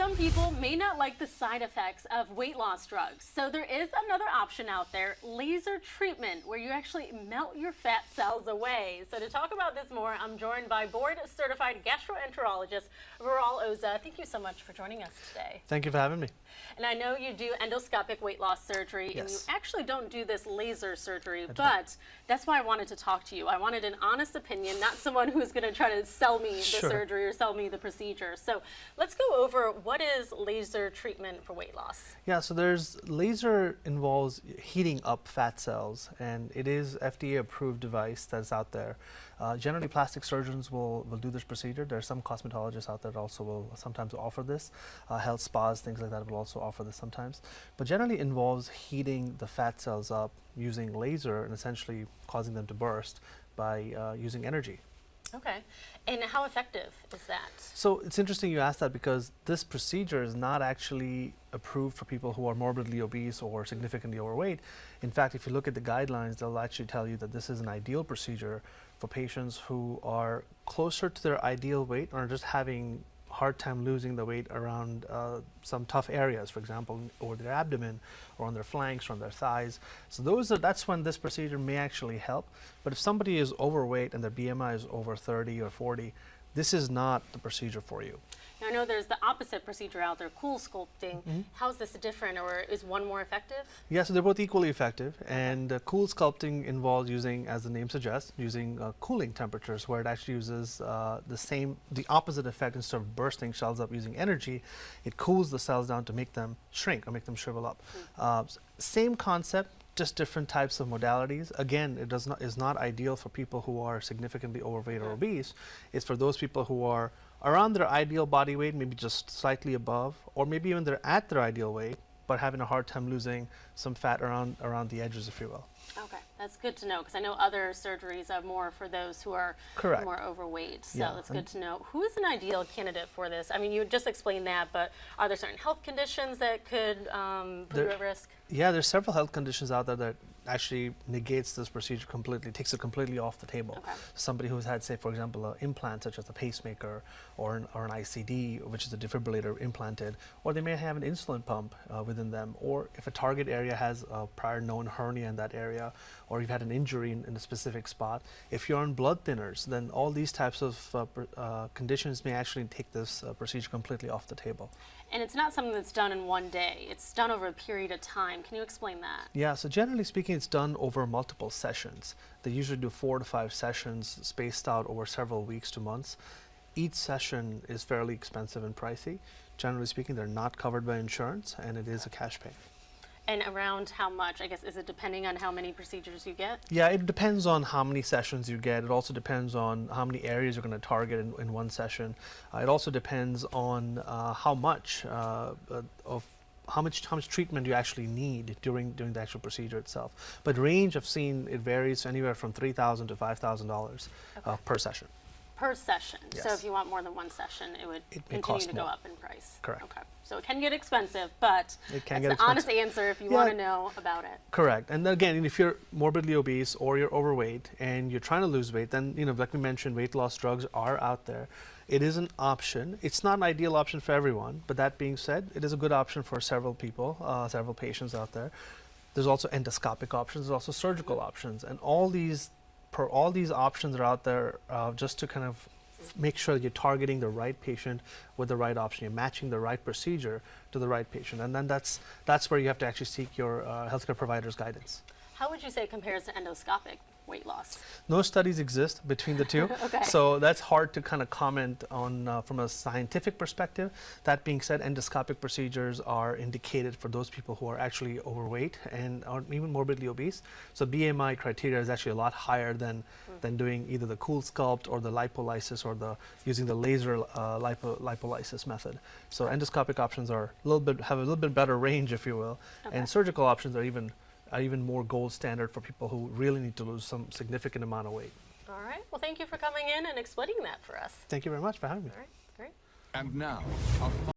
Some people may not like the side effects of weight loss drugs, so there is another option out there, laser treatment, where you actually melt your fat cells away. So to talk about this more, I'm joined by board-certified gastroenterologist Viral Oza. Thank you so much for joining us today. Thank you for having me. And I know you do endoscopic weight loss surgery, Yes. and you actually don't do this laser surgery, but that's why I wanted to talk to you. I wanted an honest opinion, not someone who's going to try to sell me the Sure. surgery or sell me the procedure. So let's go over what is laser treatment for weight loss. Yeah, so laser involves heating up fat cells, and it is FDA approved device that's out there. Generally, plastic surgeons will do this procedure. There are some cosmetologists out there that also will sometimes offer this. Health spas, things like that will also offer this sometimes. But generally involves heating the fat cells up using laser and essentially causing them to burst by using energy. Okay. And how effective is that? So it's interesting you asked that because this procedure is not actually approved for people who are morbidly obese or significantly overweight. In fact, if you look at the guidelines, they'll actually tell you that this is an ideal procedure for patients who are closer to their ideal weight or just having hard time losing the weight around some tough areas, for example, over their abdomen or on their flanks or on their thighs. So that's when this procedure may actually help. But if somebody is overweight and their BMI is over 30 or 40, this is not the procedure for you. Now, I know there's the opposite procedure out there, cool sculpting. How is this different, or is one more effective? Yeah, so they're both equally effective. And cool sculpting involves using, as the name suggests, using cooling temperatures, where it actually uses the opposite effect. Instead of bursting cells up using energy, it cools the cells down to make them shrink or make them shrivel up. Same concept, just different types of modalities. Again, it is not ideal for people who are significantly overweight or obese. It's for those people who are around their ideal body weight, maybe just slightly above, or maybe even they're at their ideal weight, but having a hard time losing some fat around the edges, if you will. Okay, that's good to know, because I know other surgeries are more for those who are Correct. more overweight. So Yeah, that's good to know. Who is an ideal candidate for this? I mean, you just explained that, but are there certain health conditions that could put you at risk? Yeah, there's several health conditions out there that actually negates this procedure completely, takes it completely off the table. Okay. Somebody who's had, say, for example, an implant such as a pacemaker or an ICD, which is a defibrillator implanted, or they may have an insulin pump within them, or if a target area has a prior known hernia in that area, or you've had an injury in a specific spot. If you're on blood thinners, then all these types of conditions may actually take this procedure completely off the table. And it's not something that's done in one day. It's done over a period of time. Can you explain that? Yeah, so generally speaking, it's done over multiple sessions. They usually do 4 to 5 sessions spaced out over several weeks to months. Each session is fairly expensive and pricey. Generally speaking, they're not covered by insurance, and it is a cash pay. And around how much? I guess, is it depending on how many procedures you get? Yeah, it depends on how many sessions you get. It also depends on how many areas you're going to target in one session. It also depends on how much treatment you actually need during the actual procedure itself. But range I've seen, it varies anywhere from $3,000 to $5,000 per session. Per session. Yes. So if you want more than one session, it would continue to go up in price. Correct. Okay. So it can get expensive, but It can that's get the honest expensive. answer if you Yeah. want to know about it. Correct. And then again, if you're morbidly obese or you're overweight and you're trying to lose weight, then, like we mentioned, weight loss drugs are out there. It is an option. It's not an ideal option for everyone, but that being said, it is a good option for several people, several patients out there. There's also endoscopic options. There's also surgical options, and all these options are out there just to kind of make sure that you're targeting the right patient with the right option. You're matching the right procedure to the right patient, and then that's where you have to actually seek your healthcare provider's guidance. How would you say it compares to endoscopic weight loss? No studies exist between the two, Okay. so that's hard to kind of comment on from a scientific perspective. That being said, endoscopic procedures are indicated for those people who are actually overweight and are even morbidly obese. So BMI criteria is actually a lot higher than doing either the cool sculpt or the lipolysis or using the laser lipolysis method. So endoscopic options have a little bit better range, if you will, and surgical options are even more gold standard for people who really need to lose some significant amount of weight. All right. Well, thank you for coming in and explaining that for us. Thank you very much for having me. All right. Great. And now,